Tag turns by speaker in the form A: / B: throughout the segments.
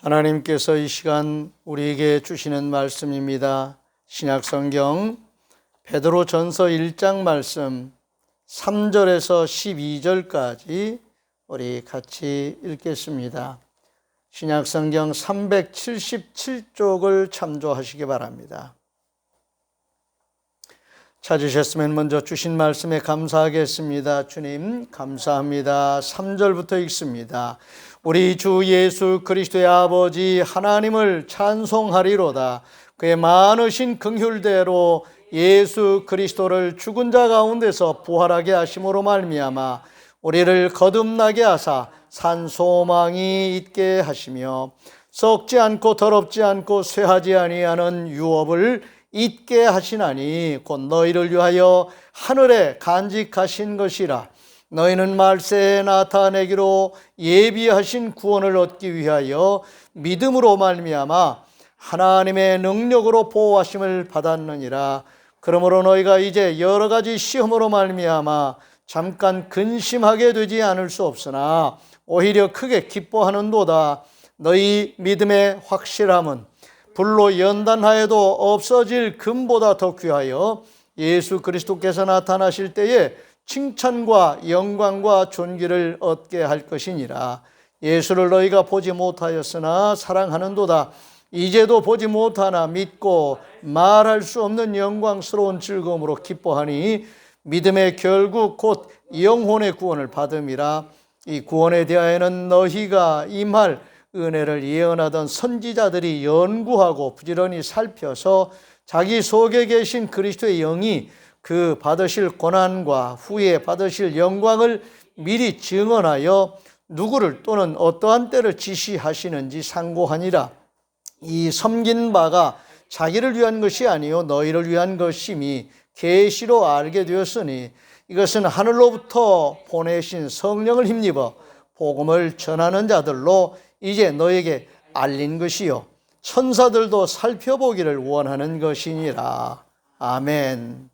A: 하나님께서 이 시간 우리에게 주시는 말씀입니다. 신약성경 베드로전서 1장 말씀 3절에서 12절까지 우리 같이 읽겠습니다. 신약성경 377쪽을 참조하시기 바랍니다. 찾으셨으면 먼저 주신 말씀에 감사하겠습니다. 주님 감사합니다. 3절부터 읽습니다. 우리 주 예수 그리스도의 아버지 하나님을 찬송하리로다. 그의 많으신 긍휼대로 예수 그리스도를 죽은 자 가운데서 부활하게 하심으로 말미암아 우리를 거듭나게 하사 산 소망이 있게 하시며 썩지 않고 더럽지 않고 쇠하지 아니하는 유업을 잊게 하시나니 곧 너희를 위하여 하늘에 간직하신 것이라. 너희는 말세에 나타내기로 예비하신 구원을 얻기 위하여 믿음으로 말미암아 하나님의 능력으로 보호하심을 받았느니라. 그러므로 너희가 이제 여러 가지 시험으로 말미암아 잠깐 근심하게 되지 않을 수 없으나 오히려 크게 기뻐하는도다. 너희 믿음의 확실함은 불로 연단하여도 없어질 금보다 더 귀하여 예수 그리스도께서 나타나실 때에 칭찬과 영광과 존귀를 얻게 할 것이니라. 예수를 너희가 보지 못하였으나 사랑하는도다. 이제도 보지 못하나 믿고 말할 수 없는 영광스러운 즐거움으로 기뻐하니 믿음의 결국 곧 영혼의 구원을 받음이라. 이 구원에 대하여는 너희가 임할 은혜를 예언하던 선지자들이 연구하고 부지런히 살펴서 자기 속에 계신 그리스도의 영이 그 받으실 고난과 후에 받으실 영광을 미리 증언하여 누구를 또는 어떠한 때를 지시하시는지 상고하니라. 이 섬긴 바가 자기를 위한 것이 아니요 너희를 위한 것임이 계시로 알게 되었으니 이것은 하늘로부터 보내신 성령을 힘입어 복음을 전하는 자들로 이제 너에게 알린 것이요 천사들도 살펴보기를 원하는 것이니라. 아멘.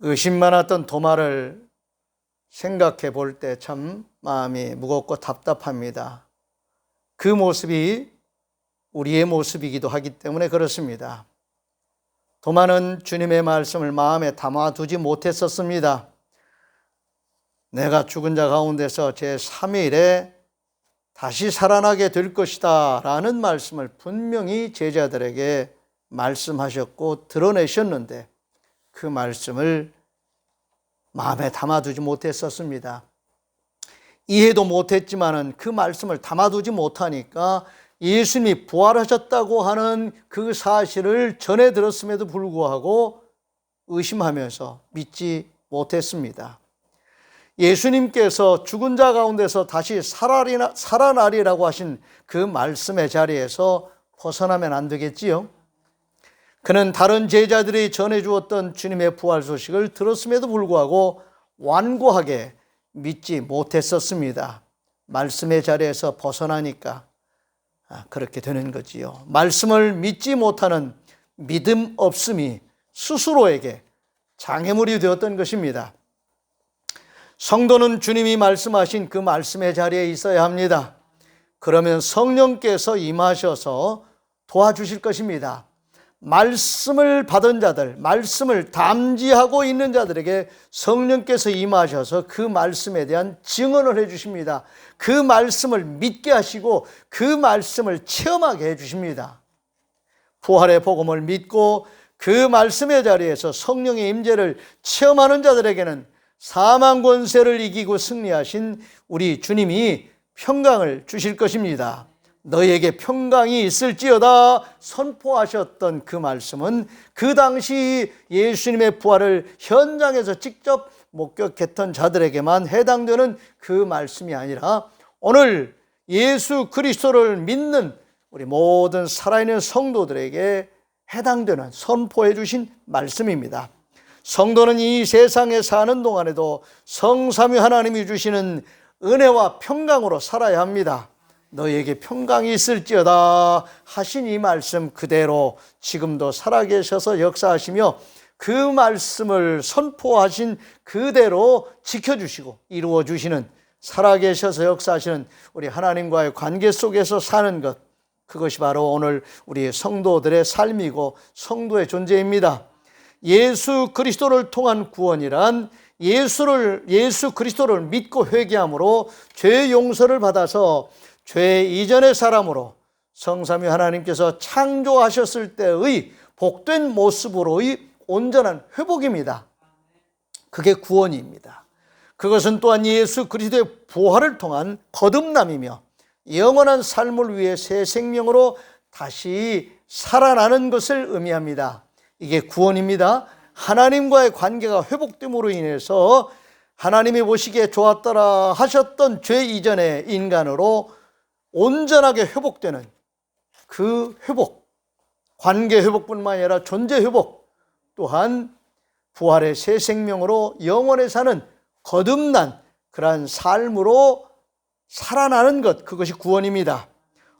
A: 의심 많았던 도마를 생각해 볼 때 참 마음이 무겁고 답답합니다. 그 모습이 우리의 모습이기도 하기 때문에 그렇습니다. 도마는 주님의 말씀을 마음에 담아두지 못했었습니다. 내가 죽은 자 가운데서 제3일에 다시 살아나게 될 것이다 라는 말씀을 분명히 제자들에게 말씀하셨고 드러내셨는데 그 말씀을 마음에 담아두지 못했었습니다. 이해도 못했지만은 그 말씀을 담아두지 못하니까 예수님이 부활하셨다고 하는 그 사실을 전해 들었음에도 불구하고 의심하면서 믿지 못했습니다. 예수님께서 죽은 자 가운데서 다시 살아나리라고 하신 그 말씀의 자리에서 벗어나면 안 되겠지요. 그는 다른 제자들이 전해주었던 주님의 부활 소식을 들었음에도 불구하고 완고하게 믿지 못했었습니다. 말씀의 자리에서 벗어나니까 그렇게 되는 거지요. 말씀을 믿지 못하는 믿음 없음이 스스로에게 장애물이 되었던 것입니다. 성도는 주님이 말씀하신 그 말씀의 자리에 있어야 합니다. 그러면 성령께서 임하셔서 도와주실 것입니다. 말씀을 받은 자들, 말씀을 담지하고 있는 자들에게 성령께서 임하셔서 그 말씀에 대한 증언을 해 주십니다. 그 말씀을 믿게 하시고 그 말씀을 체험하게 해 주십니다. 부활의 복음을 믿고 그 말씀의 자리에서 성령의 임재를 체험하는 자들에게는 사망 권세를 이기고 승리하신 우리 주님이 평강을 주실 것입니다. 너희에게 평강이 있을지어다 선포하셨던 그 말씀은 그 당시 예수님의 부활을 현장에서 직접 목격했던 자들에게만 해당되는 그 말씀이 아니라 오늘 예수 그리스도를 믿는 우리 모든 살아있는 성도들에게 해당되는 선포해 주신 말씀입니다. 성도는 이 세상에 사는 동안에도 성삼위 하나님이 주시는 은혜와 평강으로 살아야 합니다. 너희에게 평강이 있을지어다 하신 이 말씀 그대로 지금도 살아계셔서 역사하시며 그 말씀을 선포하신 그대로 지켜주시고 이루어주시는 살아계셔서 역사하시는 우리 하나님과의 관계 속에서 사는 것, 그것이 바로 오늘 우리 성도들의 삶이고 성도의 존재입니다. 예수 그리스도를 통한 구원이란 예수 그리스도를 믿고 회개함으로 죄 용서를 받아서 죄 이전의 사람으로 성삼위 하나님께서 창조하셨을 때의 복된 모습으로의 온전한 회복입니다. 그게 구원입니다. 그것은 또한 예수 그리스도의 부활을 통한 거듭남이며 영원한 삶을 위해 새 생명으로 다시 살아나는 것을 의미합니다. 이게 구원입니다. 하나님과의 관계가 회복됨으로 인해서 하나님이 보시기에 좋았더라 하셨던 죄 이전의 인간으로 온전하게 회복되는 그 회복, 관계 회복뿐만 아니라 존재 회복, 또한 부활의 새 생명으로 영원에 사는 거듭난 그러한 삶으로 살아나는 것, 그것이 구원입니다.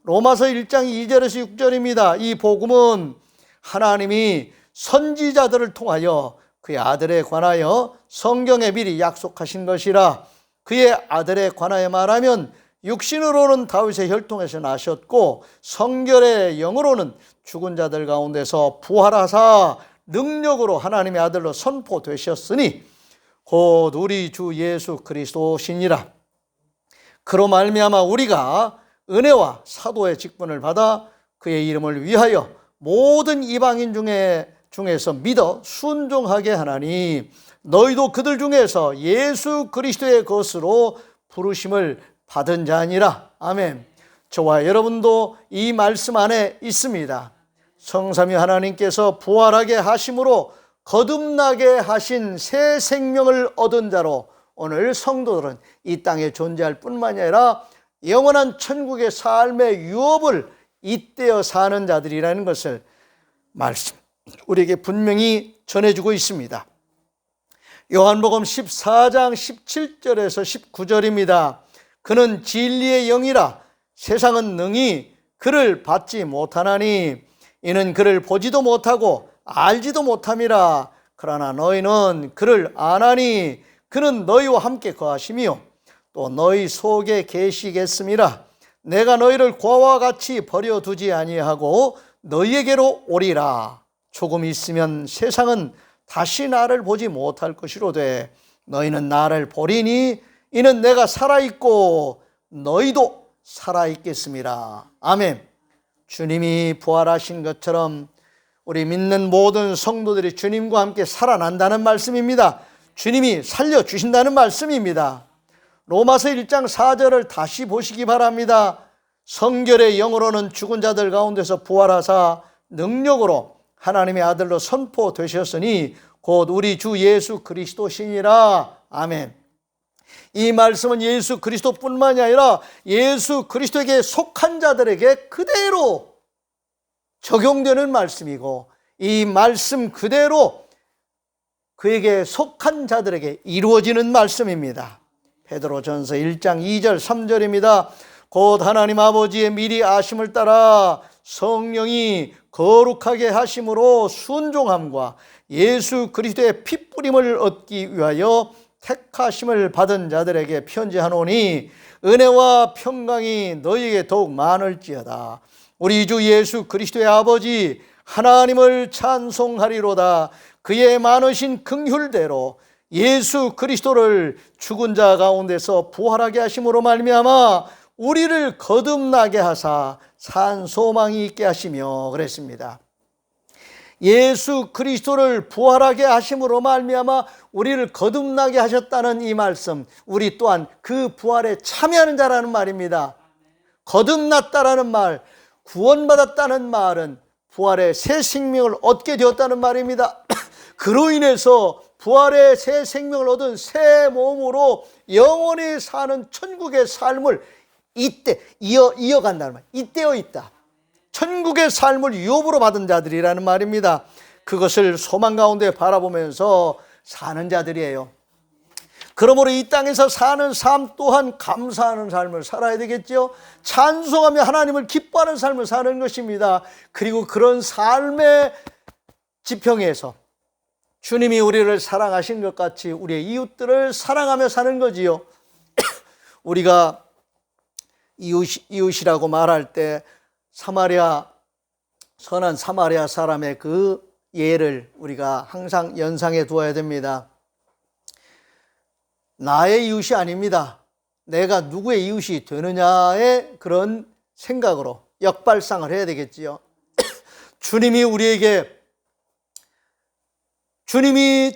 A: 로마서 1장 2절에서 6절입니다. 이 복음은 하나님이 선지자들을 통하여 그의 아들에 관하여 성경에 미리 약속하신 것이라. 그의 아들에 관하여 말하면 육신으로는 다윗의 혈통에서 나셨고 성결의 영으로는 죽은 자들 가운데서 부활하사 능력으로 하나님의 아들로 선포되셨으니 곧 우리 주 예수 그리스도시니라. 그로 말미암아 우리가 은혜와 사도의 직분을 받아 그의 이름을 위하여 모든 이방인 중에서 믿어 순종하게 하나니 너희도 그들 중에서 예수 그리스도의 것으로 부르심을 받은 자니라. 아멘. 저와 여러분도 이 말씀 안에 있습니다. 성삼위 하나님께서 부활하게 하심으로 거듭나게 하신 새 생명을 얻은 자로 오늘 성도들은 이 땅에 존재할 뿐만이 아니라 영원한 천국의 삶의 유업을 잇대어 사는 자들이라는 것을 말씀 우리에게 분명히 전해주고 있습니다. 요한복음 14장 17절에서 19절입니다. 그는 진리의 영이라 세상은 능히 그를 받지 못하나니 이는 그를 보지도 못하고 알지도 못함이라. 그러나 너희는 그를 아나니 그는 너희와 함께 거하시며 또 너희 속에 계시겠음이라. 내가 너희를 고아와 같이 버려두지 아니하고 너희에게로 오리라. 조금 있으면 세상은 다시 나를 보지 못할 것이로되 너희는 나를 보리니 이는 내가 살아있고 너희도 살아있겠음이라. 아멘. 주님이 부활하신 것처럼 우리 믿는 모든 성도들이 주님과 함께 살아난다는 말씀입니다. 주님이 살려주신다는 말씀입니다. 로마서 1장 4절을 다시 보시기 바랍니다. 성결의 영으로는 죽은 자들 가운데서 부활하사 능력으로 하나님의 아들로 선포되셨으니 곧 우리 주 예수 그리스도시니라. 아멘. 이 말씀은 예수 그리스도뿐만이 아니라 예수 그리스도에게 속한 자들에게 그대로 적용되는 말씀이고 이 말씀 그대로 그에게 속한 자들에게 이루어지는 말씀입니다. 베드로전서 1장 2절 3절입니다. 곧 하나님 아버지의 미리 아심을 따라 성령이 거룩하게 하심으로 순종함과 예수 그리스도의 핏뿌림을 얻기 위하여 택하심을 받은 자들에게 편지하노니 은혜와 평강이 너희에게 더욱 많을지어다. 우리 주 예수 그리스도의 아버지 하나님을 찬송하리로다. 그의 많으신 긍휼대로 예수 그리스도를 죽은 자 가운데서 부활하게 하심으로 말미암아 우리를 거듭나게 하사 산 소망이 있게 하시며 그랬습니다. 예수 그리스도를 부활하게 하심으로 말미암아 우리를 거듭나게 하셨다는 이 말씀, 우리 또한 그 부활에 참여하는 자라는 말입니다. 거듭났다라는 말, 구원받았다는 말은 부활의 새 생명을 얻게 되었다는 말입니다. 그로 인해서 부활의 새 생명을 얻은 새 몸으로 영원히 사는 천국의 삶을 이어간다는 말, 잇대어 있다. 천국의 삶을 유업으로 받은 자들이라는 말입니다. 그것을 소망 가운데 바라보면서 사는 자들이에요. 그러므로 이 땅에서 사는 삶 또한 감사하는 삶을 살아야 되겠죠. 찬송하며 하나님을 기뻐하는 삶을 사는 것입니다. 그리고 그런 삶의 지평에서 주님이 우리를 사랑하신 것 같이 우리의 이웃들을 사랑하며 사는 거지요. 우리가 이웃이라고 말할 때 선한 사마리아 사람의 그 예를 우리가 항상 연상해 두어야 됩니다. 나의 이웃이 아닙니다. 내가 누구의 이웃이 되느냐의 그런 생각으로 역발상을 해야 되겠지요. 주님이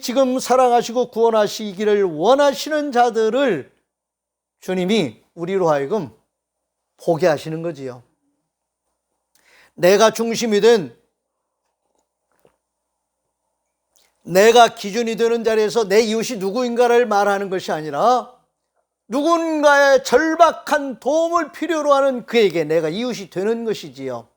A: 지금 사랑하시고 구원하시기를 원하시는 자들을 주님이 우리로 하여금 보게 하시는 거지요. 내가 중심이 된, 내가 기준이 되는 자리에서 내 이웃이 누구인가를 말하는 것이 아니라 누군가의 절박한 도움을 필요로 하는 그에게 내가 이웃이 되는 것이지요.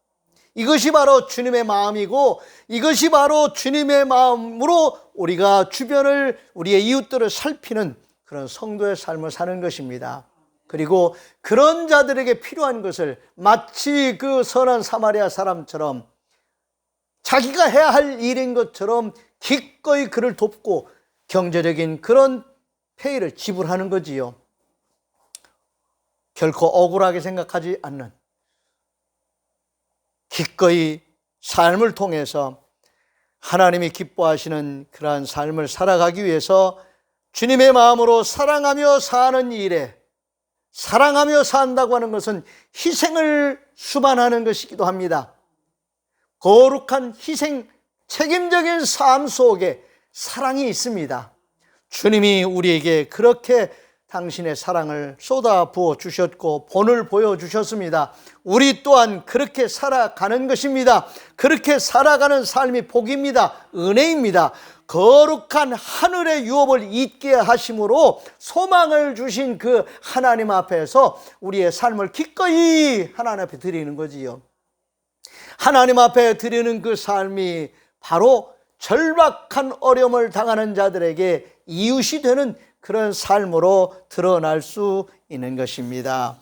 A: 이것이 바로 주님의 마음이고, 이것이 바로 주님의 마음으로 우리가 주변을, 우리의 이웃들을 살피는 그런 성도의 삶을 사는 것입니다. 그리고 그런 자들에게 필요한 것을 마치 그 선한 사마리아 사람처럼 자기가 해야 할 일인 것처럼 기꺼이 그를 돕고 경제적인 그런 페이를 지불하는 거지요. 결코 억울하게 생각하지 않는, 기꺼이 삶을 통해서 하나님이 기뻐하시는 그러한 삶을 살아가기 위해서 주님의 마음으로 사랑하며 사는 일에, 사랑하며 산다고 하는 것은 희생을 수반하는 것이기도 합니다. 거룩한 희생, 책임적인 삶 속에 사랑이 있습니다. 주님이 우리에게 그렇게 당신의 사랑을 쏟아 부어 주셨고 본을 보여주셨습니다. 우리 또한 그렇게 살아가는 것입니다. 그렇게 살아가는 삶이 복입니다. 은혜입니다. 거룩한 하늘의 유업을 잊게 하심으로 소망을 주신 그 하나님 앞에서 우리의 삶을 기꺼이 하나님 앞에 드리는 거지요. 하나님 앞에 드리는 그 삶이 바로 절박한 어려움을 당하는 자들에게 이웃이 되는 그런 삶으로 드러날 수 있는 것입니다.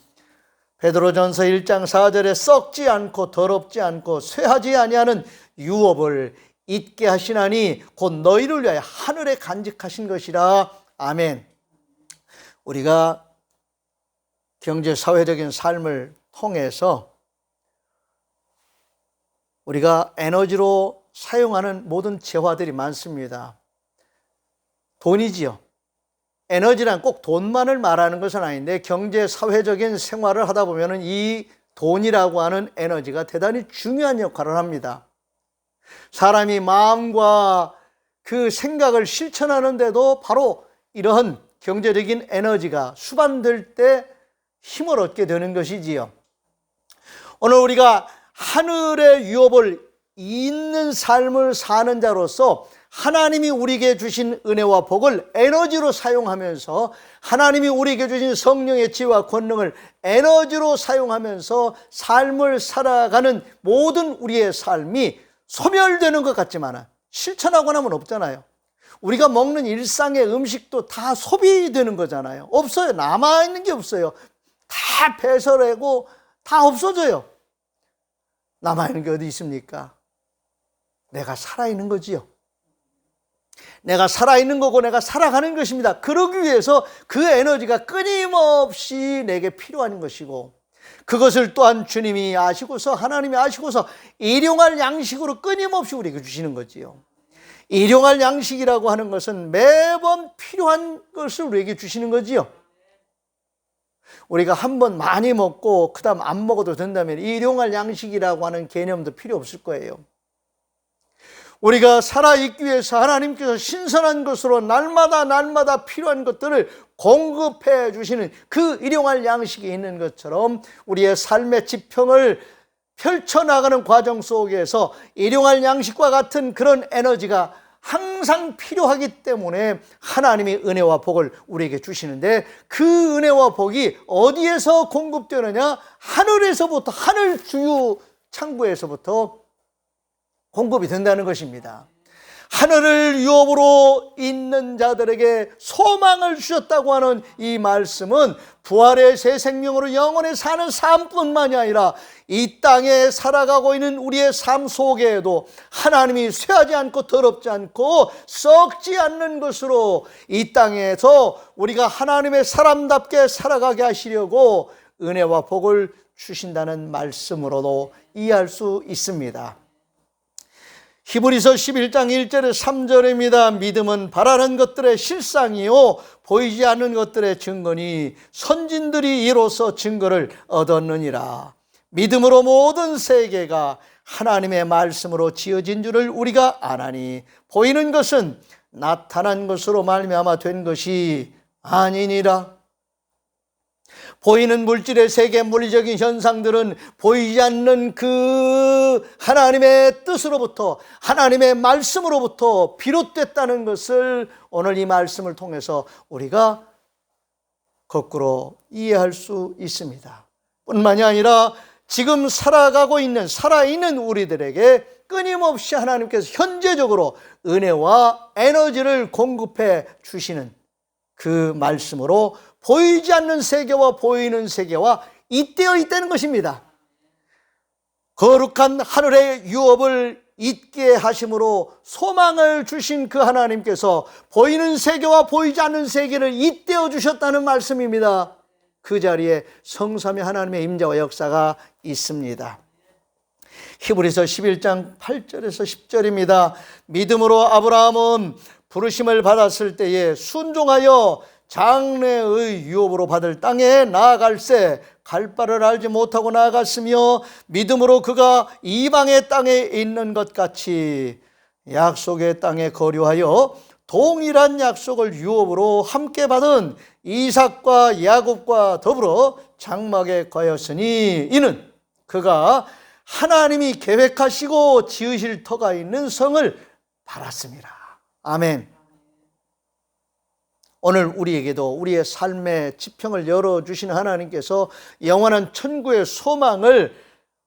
A: 베드로전서 1장 4절에 썩지 않고 더럽지 않고 쇠하지 아니하는 유업을 잊게 하시나니 곧 너희를 위하여 하늘에 간직하신 것이라. 아멘. 우리가 경제 사회적인 삶을 통해서 우리가 에너지로 사용하는 모든 재화들이 많습니다. 돈이지요. 에너지란 꼭 돈만을 말하는 것은 아닌데 경제 사회적인 생활을 하다 보면 이 돈이라고 하는 에너지가 대단히 중요한 역할을 합니다. 사람이 마음과 그 생각을 실천하는데도 바로 이러한 경제적인 에너지가 수반될 때 힘을 얻게 되는 것이지요. 오늘 우리가 하늘의 유업을 잇는 삶을 사는 자로서 하나님이 우리에게 주신 은혜와 복을 에너지로 사용하면서, 하나님이 우리에게 주신 성령의 지혜와 권능을 에너지로 사용하면서 삶을 살아가는 모든 우리의 삶이 소멸되는 것 같지만 실천하고 나면 없잖아요. 우리가 먹는 일상의 음식도 다 소비되는 거잖아요. 없어요. 남아있는 게 없어요. 다 배설하고 다 없어져요. 남아있는 게 어디 있습니까? 내가 살아있는 거지요. 내가 살아있는 거고 내가 살아가는 것입니다. 그러기 위해서 그 에너지가 끊임없이 내게 필요한 것이고, 그것을 또한 주님이 아시고서, 하나님이 아시고서 일용할 양식으로 끊임없이 우리에게 주시는 거지요. 일용할 양식이라고 하는 것은 매번 필요한 것을 우리에게 주시는 거지요. 우리가 한 번 많이 먹고 그 다음 안 먹어도 된다면 일용할 양식이라고 하는 개념도 필요 없을 거예요. 우리가 살아있기 위해서 하나님께서 신선한 것으로 날마다 필요한 것들을 공급해 주시는 그 일용할 양식이 있는 것처럼 우리의 삶의 지평을 펼쳐나가는 과정 속에서 일용할 양식과 같은 그런 에너지가 항상 필요하기 때문에 하나님이 은혜와 복을 우리에게 주시는데, 그 은혜와 복이 어디에서 공급되느냐? 하늘에서부터, 하늘 주유 창구에서부터 공급이 된다는 것입니다. 하늘을 유업으로 잇는 자들에게 소망을 주셨다고 하는 이 말씀은 부활의 새 생명으로 영원히 사는 삶뿐만이 아니라 이 땅에 살아가고 있는 우리의 삶 속에도 하나님이 쇠하지 않고 더럽지 않고 썩지 않는 것으로 이 땅에서 우리가 하나님의 사람답게 살아가게 하시려고 은혜와 복을 주신다는 말씀으로도 이해할 수 있습니다. 히브리서 11장 1절에 3절입니다. 믿음은 바라는 것들의 실상이요 보이지 않는 것들의 증거니 선진들이 이로써 증거를 얻었느니라. 믿음으로 모든 세계가 하나님의 말씀으로 지어진 줄을 우리가 아나니 보이는 것은 나타난 것으로 말미암아 된 것이 아니니라. 보이는 물질의 세계 물리적인 현상들은 보이지 않는 그 하나님의 뜻으로부터 하나님의 말씀으로부터 비롯됐다는 것을 오늘 이 말씀을 통해서 우리가 거꾸로 이해할 수 있습니다. 뿐만이 아니라 지금 살아있는 우리들에게 끊임없이 하나님께서 현재적으로 은혜와 에너지를 공급해 주시는 그 말씀으로 보이지 않는 세계와 보이는 세계와 잇대어 있다는 것입니다. 거룩한 하늘의 유업을 있게 하심으로 소망을 주신 그 하나님께서 보이는 세계와 보이지 않는 세계를 잇대어 주셨다는 말씀입니다. 그 자리에 성삼위 하나님의 임재와 역사가 있습니다. 히브리서 11장 8절에서 10절입니다. 믿음으로 아브라함은 부르심을 받았을 때에 순종하여 장래의 유업으로 받을 땅에 나아갈새 갈 바를 알지 못하고 나아갔으며 믿음으로 그가 이방의 땅에 있는 것 같이 약속의 땅에 거류하여 동일한 약속을 유업으로 함께 받은 이삭과 야곱과 더불어 장막에 거하였으니 이는 그가 하나님이 계획하시고 지으실 터가 있는 성을 바랐습니다. 아멘. 오늘 우리에게도 우리의 삶의 지평을 열어주시는 하나님께서 영원한 천국의 소망을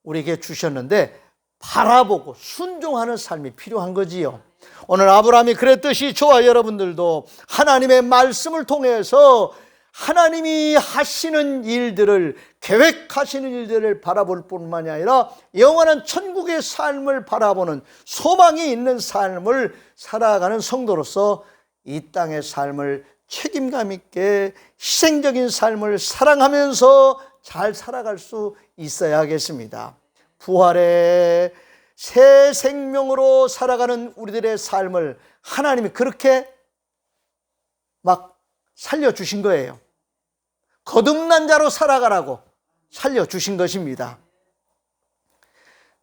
A: 우리에게 주셨는데 바라보고 순종하는 삶이 필요한 거지요. 오늘 아브라함이 그랬듯이 저와 여러분들도 하나님의 말씀을 통해서 하나님이 하시는 일들을 계획하시는 일들을 바라볼 뿐만이 아니라 영원한 천국의 삶을 바라보는 소망이 있는 삶을 살아가는 성도로서 이 땅의 삶을 책임감 있게 희생적인 삶을 사랑하면서 잘 살아갈 수 있어야겠습니다. 부활의 새 생명으로 살아가는 우리들의 삶을 하나님이 그렇게 막 살려주신 거예요. 거듭난 자로 살아가라고 살려주신 것입니다.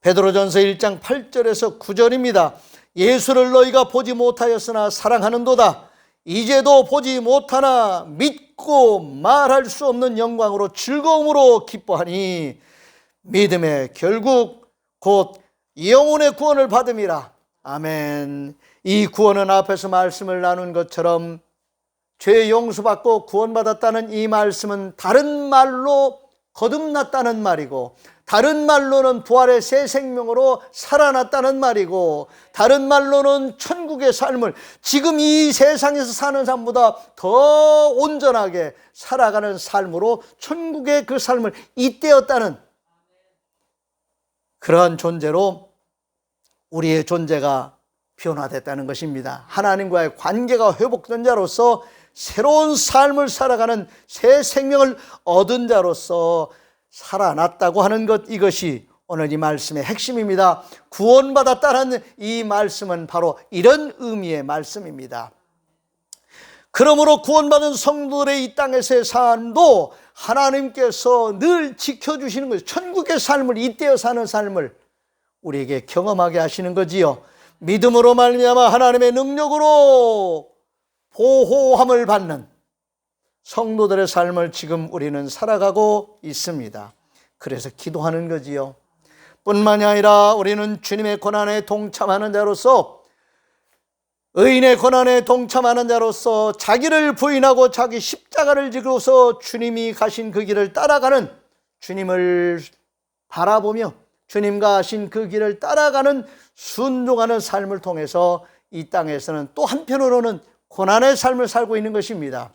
A: 베드로전서 1장 8절에서 9절입니다. 예수를 너희가 보지 못하였으나 사랑하는도다. 이제도 보지 못하나 믿고 말할 수 없는 영광으로 즐거움으로 기뻐하니 믿음의 결국 곧 영혼의 구원을 받음이라. 아멘. 이 구원은 앞에서 말씀을 나눈 것처럼 죄 용서받고 구원받았다는 이 말씀은 다른 말로 거듭났다는 말이고, 다른 말로는 부활의 새 생명으로 살아났다는 말이고, 다른 말로는 천국의 삶을 지금 이 세상에서 사는 삶보다 더 온전하게 살아가는 삶으로 천국의 그 삶을 잇대었다는 그러한 존재로 우리의 존재가 변화됐다는 것입니다. 하나님과의 관계가 회복된 자로서 새로운 삶을 살아가는 새 생명을 얻은 자로서 살아났다고 하는 것, 이것이 오늘 이 말씀의 핵심입니다. 구원받았다는 이 말씀은 바로 이런 의미의 말씀입니다. 그러므로 구원받은 성도들의 이 땅에서의 삶도 하나님께서 늘 지켜주시는 거죠. 천국의 삶을 잇대어 사는 삶을 우리에게 경험하게 하시는 거지요. 믿음으로 말미암아 하나님의 능력으로 보호함을 받는 성도들의 삶을 지금 우리는 살아가고 있습니다. 그래서 기도하는 거지요. 뿐만이 아니라 우리는 주님의 고난에 동참하는 자로서, 의인의 고난에 동참하는 자로서 자기를 부인하고 자기 십자가를 지고서 주님이 가신 그 길을 따라가는, 주님을 바라보며 주님과 하신 그 길을 따라가는 순종하는 삶을 통해서 이 땅에서는 또 한편으로는 고난의 삶을 살고 있는 것입니다.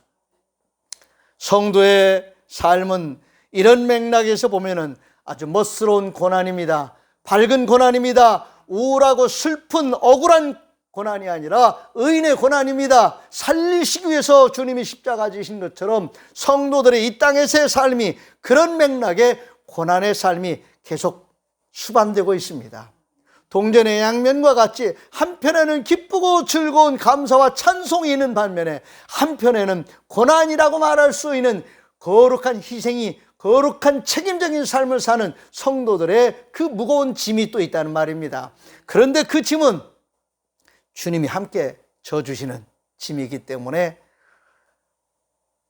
A: 성도의 삶은 이런 맥락에서 보면은 아주 멋스러운 고난입니다. 밝은 고난입니다. 우울하고 슬픈 억울한 고난이 아니라 의인의 고난입니다. 살리시기 위해서 주님이 십자가 지신 것처럼 성도들의 이 땅에서의 삶이 그런 맥락의 고난의 삶이 계속 수반되고 있습니다. 동전의 양면과 같이 한편에는 기쁘고 즐거운 감사와 찬송이 있는 반면에 한편에는 고난이라고 말할 수 있는 거룩한 희생이, 거룩한 책임적인 삶을 사는 성도들의 그 무거운 짐이 또 있다는 말입니다. 그런데 그 짐은 주님이 함께 져주시는 짐이기 때문에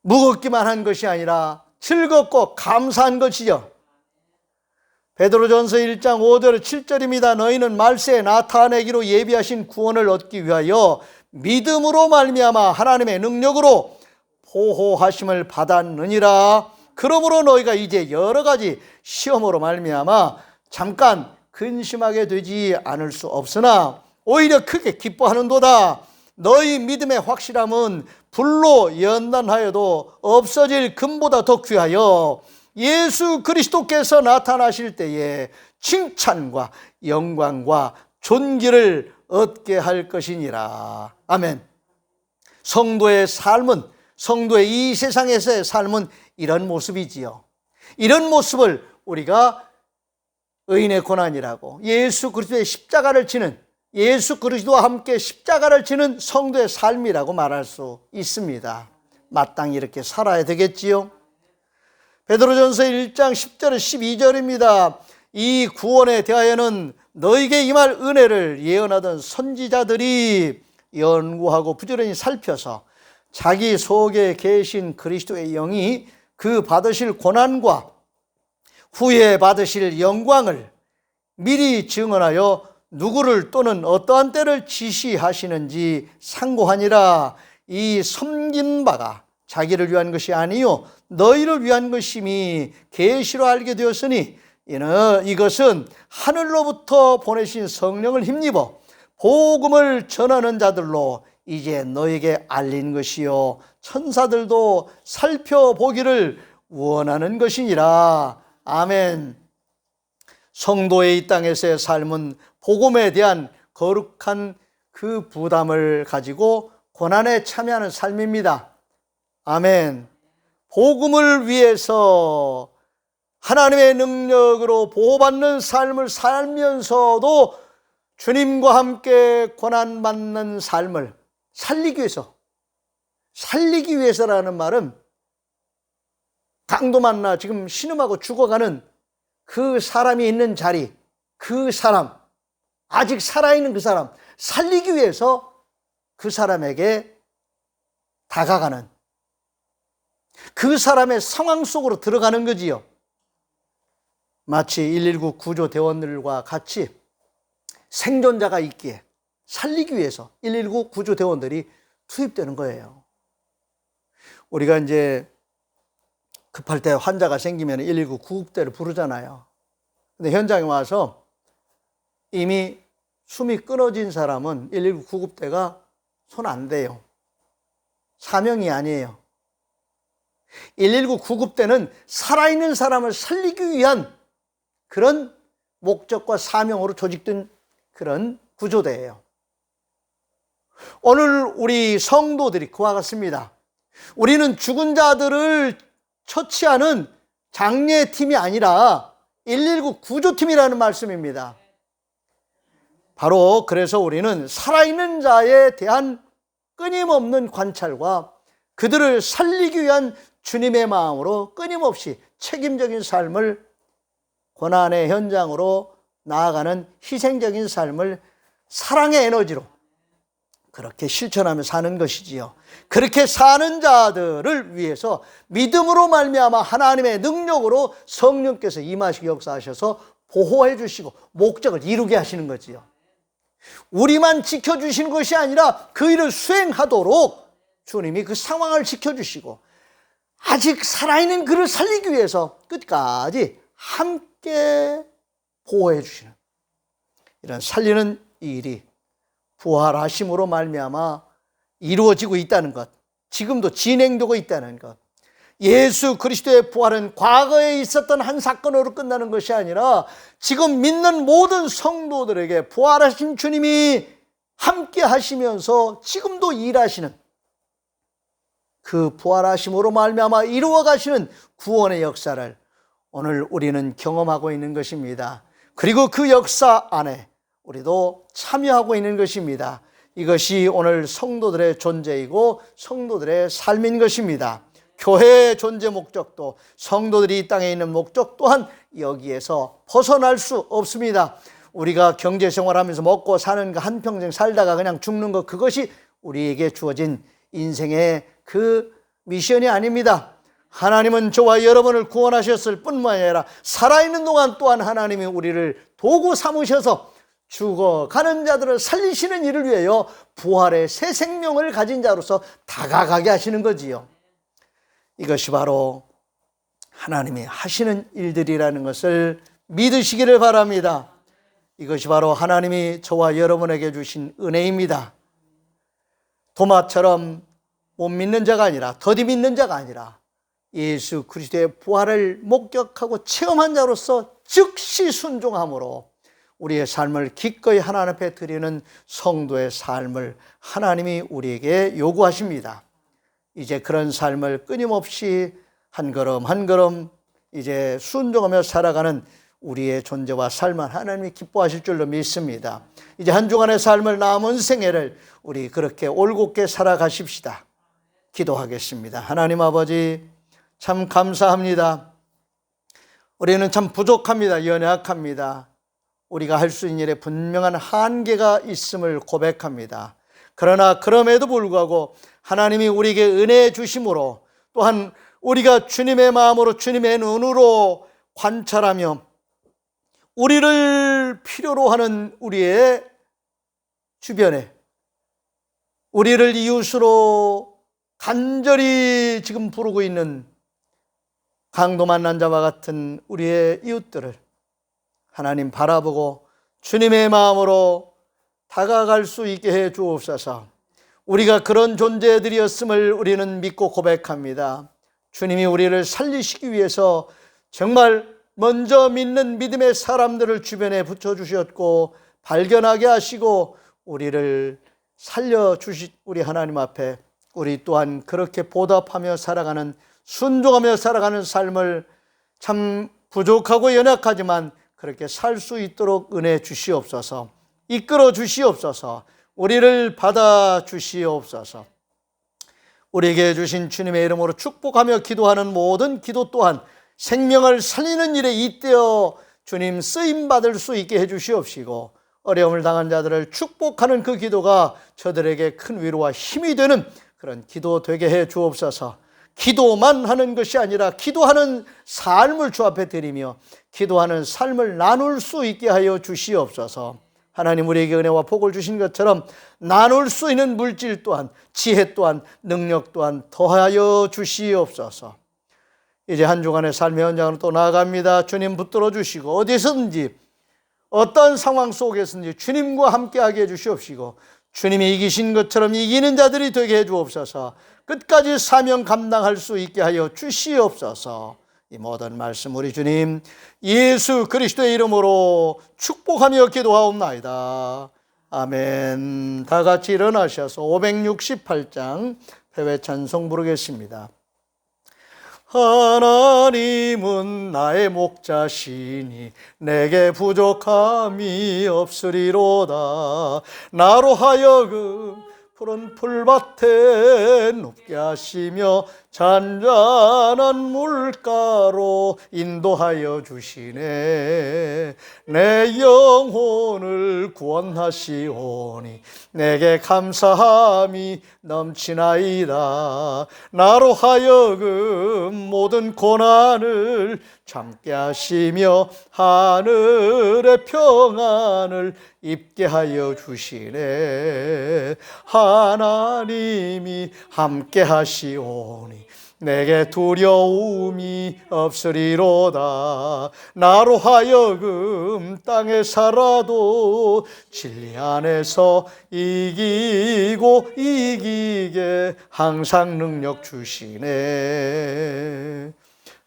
A: 무겁기만 한 것이 아니라 즐겁고 감사한 것이죠. 베드로전서 1장 5절 7절입니다. 너희는 말세에 나타내기로 예비하신 구원을 얻기 위하여 믿음으로 말미암아 하나님의 능력으로 보호하심을 받았느니라. 그러므로 너희가 이제 여러 가지 시험으로 말미암아 잠깐 근심하게 되지 않을 수 없으나 오히려 크게 기뻐하는도다. 너희 믿음의 확실함은 불로 연단하여도 없어질 금보다 더 귀하여 예수 그리스도께서 나타나실 때에 칭찬과 영광과 존귀를 얻게 할 것이니라. 아멘. 성도의 삶은, 성도의 이 세상에서의 삶은 이런 모습이지요. 이런 모습을 우리가 의인의 고난이라고, 예수 그리스도의 십자가를 지는, 예수 그리스도와 함께 십자가를 지는 성도의 삶이라고 말할 수 있습니다. 마땅히 이렇게 살아야 되겠지요. 베드로전서 1장 10절 12절입니다. 이 구원에 대하여는 너에게 임할 은혜를 예언하던 선지자들이 연구하고 부지런히 살펴서 자기 속에 계신 그리스도의 영이 그 받으실 고난과 후에 받으실 영광을 미리 증언하여 누구를 또는 어떠한 때를 지시하시는지 상고하니라. 이 섬긴 바가 자기를 위한 것이 아니요 너희를 위한 것임이 계시로 알게 되었으니 이것은 하늘로부터 보내신 성령을 힘입어 복음을 전하는 자들로 이제 너에게 알린 것이요 천사들도 살펴보기를 원하는 것이니라. 아멘. 성도의 이 땅에서의 삶은 복음에 대한 거룩한 그 부담을 가지고 고난에 참여하는 삶입니다. 아멘. 복음을 위해서 하나님의 능력으로 보호받는 삶을 살면서도 주님과 함께 고난받는 삶을 살리기 위해서라는 말은 강도 만나 지금 신음하고 죽어가는 그 사람이 있는 자리, 그 사람, 아직 살아있는 그 사람 살리기 위해서 그 사람에게 다가가는, 그 사람의 상황 속으로 들어가는 거지요. 마치 119 구조대원들과 같이 생존자가 있기에 살리기 위해서 119 구조대원들이 투입되는 거예요. 우리가 이제 급할 때 환자가 생기면 119 구급대를 부르잖아요. 근데 현장에 와서 이미 숨이 끊어진 사람은 119 구급대가 손 안 대요. 사명이 아니에요. 119 구급대는 살아있는 사람을 살리기 위한 그런 목적과 사명으로 조직된 그런 구조대예요. 오늘 우리 성도들이 그와 같습니다. 우리는 죽은 자들을 처치하는 장례팀이 아니라 119 구조팀이라는 말씀입니다. 바로 그래서 우리는 살아있는 자에 대한 끊임없는 관찰과 그들을 살리기 위한 주님의 마음으로 끊임없이 책임적인 삶을, 고난의 현장으로 나아가는 희생적인 삶을 사랑의 에너지로 그렇게 실천하며 사는 것이지요. 그렇게 사는 자들을 위해서 믿음으로 말미암아 하나님의 능력으로 성령께서 임하시고 역사하셔서 보호해 주시고 목적을 이루게 하시는 거지요. 우리만 지켜주시는 것이 아니라 그 일을 수행하도록 주님이 그 상황을 지켜주시고 아직 살아있는 그를 살리기 위해서 끝까지 함께 보호해 주시는, 이런 살리는 이 일이 부활하심으로 말미암아 이루어지고 있다는 것, 지금도 진행되고 있다는 것. 예수 그리스도의 부활은 과거에 있었던 한 사건으로 끝나는 것이 아니라 지금 믿는 모든 성도들에게 부활하신 주님이 함께 하시면서 지금도 일하시는, 그 부활하심으로 말미암아 이루어 가시는 구원의 역사를 오늘 우리는 경험하고 있는 것입니다. 그리고 그 역사 안에 우리도 참여하고 있는 것입니다. 이것이 오늘 성도들의 존재이고 성도들의 삶인 것입니다. 교회의 존재 목적도, 성도들이 이 땅에 있는 목적 또한 여기에서 벗어날 수 없습니다. 우리가 경제생활하면서 먹고 사는 거, 한평생 살다가 그냥 죽는 것, 그것이 우리에게 주어진 인생의 그 미션이 아닙니다. 하나님은 저와 여러분을 구원하셨을 뿐만 아니라 살아있는 동안 또한 하나님이 우리를 도구 삼으셔서 죽어가는 자들을 살리시는 일을 위하여 부활의 새 생명을 가진 자로서 다가가게 하시는 거지요. 이것이 바로 하나님이 하시는 일들이라는 것을 믿으시기를 바랍니다. 이것이 바로 하나님이 저와 여러분에게 주신 은혜입니다. 도마처럼 못 믿는 자가 아니라, 더디 믿는 자가 아니라 예수 그리스도의 부활을 목격하고 체험한 자로서 즉시 순종함으로 우리의 삶을 기꺼이 하나님 앞에 드리는 성도의 삶을 하나님이 우리에게 요구하십니다. 이제 그런 삶을 끊임없이 한 걸음 한 걸음 이제 순종하며 살아가는 우리의 존재와 삶을 하나님이 기뻐하실 줄로 믿습니다. 이제 한 주간의 삶을, 남은 생애를 우리 그렇게 올곧게 살아가십시다. 기도하겠습니다. 하나님 아버지, 참 감사합니다. 우리는 참 부족합니다. 연약합니다. 우리가 할 수 있는 일에 분명한 한계가 있음을 고백합니다. 그러나 그럼에도 불구하고 하나님이 우리에게 은혜 주심으로, 또한 우리가 주님의 마음으로, 주님의 눈으로 관찰하며 우리를 필요로 하는 우리의 주변에, 우리를 이웃으로 간절히 지금 부르고 있는 강도 만난 자와 같은 우리의 이웃들을 하나님 바라보고 주님의 마음으로 다가갈 수 있게 해 주옵소서. 우리가 그런 존재들이었음을 우리는 믿고 고백합니다. 주님이 우리를 살리시기 위해서 정말 먼저 믿는 믿음의 사람들을 주변에 붙여주셨고 발견하게 하시고 우리를 살려주신 우리 하나님 앞에 우리 또한 그렇게 보답하며 살아가는, 순종하며 살아가는 삶을 참 부족하고 연약하지만 그렇게 살 수 있도록 은혜 주시옵소서. 이끌어 주시옵소서. 우리를 받아 주시옵소서. 우리에게 주신 주님의 이름으로 축복하며 기도하는 모든 기도 또한 생명을 살리는 일에 잇대어 주님 쓰임받을 수 있게 해 주시옵시고, 어려움을 당한 자들을 축복하는 그 기도가 저들에게 큰 위로와 힘이 되는 그런 기도 되게 해 주옵소서. 기도만 하는 것이 아니라 기도하는 삶을 주 앞에 드리며 기도하는 삶을 나눌 수 있게 하여 주시옵소서. 하나님, 우리에게 은혜와 복을 주신 것처럼 나눌 수 있는 물질 또한, 지혜 또한, 능력 또한 더하여 주시옵소서. 이제 한 주간의 삶의 현장으로 또 나아갑니다. 주님 붙들어 주시고 어디서든지 어떤 상황 속에서든지 주님과 함께하게 해 주시옵시고, 주님이 이기신 것처럼 이기는 자들이 되게 해 주옵소서. 끝까지 사명 감당할 수 있게 하여 주시옵소서. 이 모든 말씀 우리 주님 예수 그리스도의 이름으로 축복하며 기도하옵나이다. 아멘. 다 같이 일어나셔서 568장 회외 찬송 부르겠습니다. 하나님은 나의 목자시니 내게 부족함이 없으리로다. 나로 하여금 푸른 풀밭에 눕게 하시며 잔잔한 물가로 인도하여 주시네. 내 영혼을 구원하시오니 내게 감사함이 넘치나이다. 나로 하여금 모든 고난을 참게 하시며 하늘의 평안을 입게 하여 주시네. 하나님이 함께 하시오니 내게 두려움이 없으리로다. 나로 하여금 땅에 살아도 진리 안에서 이기고 이기게 항상 능력 주시네.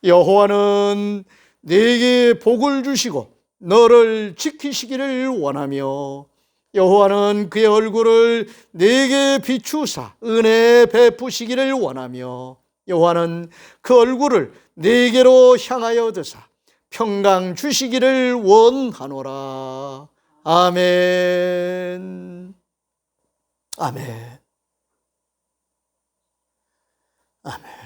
A: 여호와는 네게 복을 주시고 너를 지키시기를 원하며 여호와는 그의 얼굴을 네게 비추사 은혜 베푸시기를 원하며 여호와는 그 얼굴을 네게로 향하여 드사 평강 주시기를 원하노라. 아멘. 아멘. 아멘.